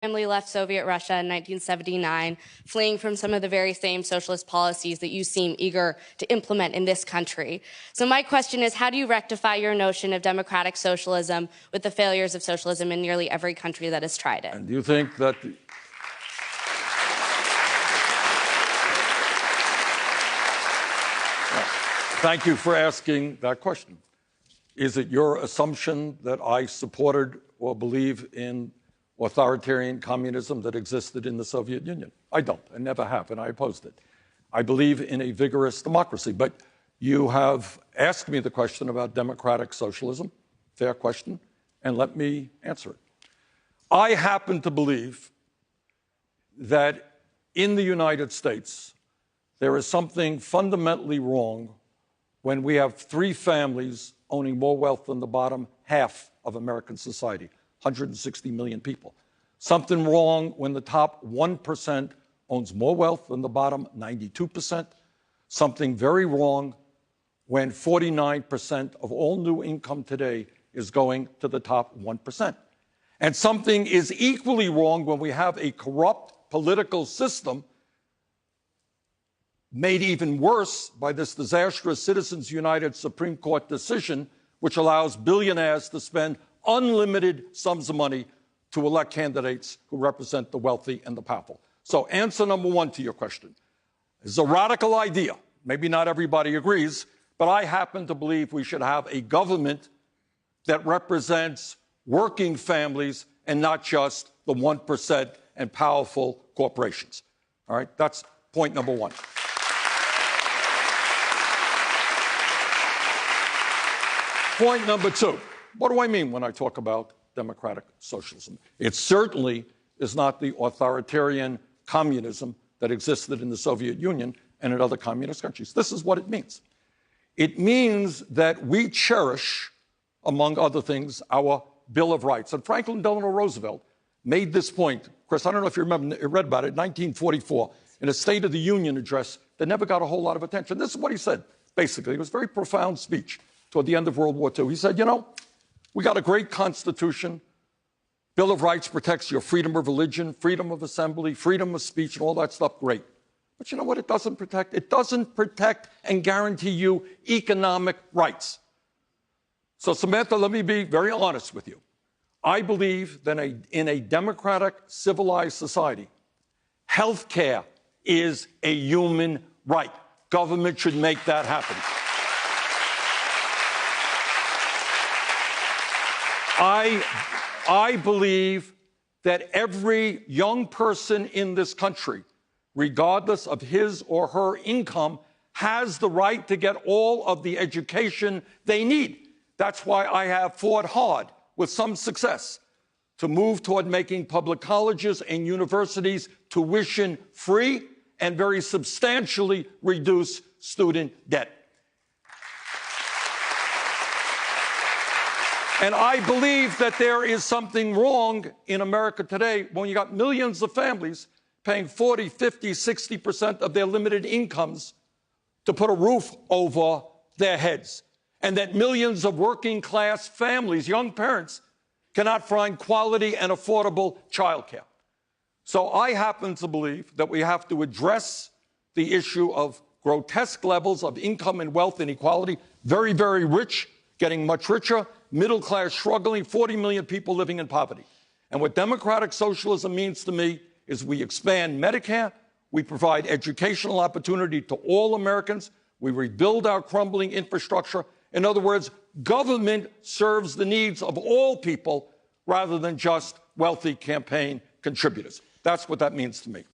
family left Soviet Russia in 1979, fleeing from some of the very same socialist policies that you seem eager to implement in this country. So my question is, how do you rectify your notion of democratic socialism with the failures of socialism in nearly every country that has tried it? And do you think that... Thank you for asking that question. Is it your assumption that I supported or believe in authoritarian communism that existed in the Soviet Union? I don't. I never have, and I opposed it. I believe in a vigorous democracy. But you have asked me the question about democratic socialism. Fair question, and let me answer it. I happen to believe that in the United States, there is something fundamentally wrong when we have three families owning more wealth than the bottom half of American society, 160 million people. Something wrong when the top 1% owns more wealth than the bottom 92%. Something very wrong when 49% of all new income today is going to the top 1%. And something is equally wrong when we have a corrupt political system made even worse by this disastrous Citizens United Supreme Court decision, which allows billionaires to spend unlimited sums of money to elect candidates who represent the wealthy and the powerful. So answer number one to your question. It's a radical idea. Maybe not everybody agrees, but I happen to believe we should have a government that represents working families and not just the 1% and powerful corporations. All right, that's point number one. Point number two, what do I mean when I talk about democratic socialism? It certainly is not the authoritarian communism that existed in the Soviet Union and in other communist countries. This is what it means. It means that we cherish, among other things, our Bill of Rights. And Franklin Delano Roosevelt made this point. Chris, I don't know if you read about it, 1944, in a State of the Union address that never got a whole lot of attention. This is what he said, basically. It was a very profound speech toward the end of World War II. He said, you know, we got a great Constitution. Bill of Rights protects your freedom of religion, freedom of assembly, freedom of speech, and all that stuff. Great. But you know what it doesn't protect? It doesn't protect and guarantee you economic rights. So, Samantha, let me be very honest with you. I believe that in a democratic, civilized society, health care is a human right. Government should make that happen. I believe that every young person in this country, regardless of his or her income, has the right to get all of the education they need. That's why I have fought hard, with some success, to move toward making public colleges and universities tuition-free and very substantially reduce student debt. And I believe that there is something wrong in America today when you got millions of families paying 40, 50, 60% of their limited incomes to put a roof over their heads, and that millions of working class families, young parents, cannot find quality and affordable childcare. So I happen to believe that we have to address the issue of grotesque levels of income and wealth inequality, very, very rich getting much richer, middle class struggling, 40 million people living in poverty. And what democratic socialism means to me is we expand Medicare, we provide educational opportunity to all Americans, we rebuild our crumbling infrastructure. In other words, government serves the needs of all people rather than just wealthy campaign contributors. That's what that means to me.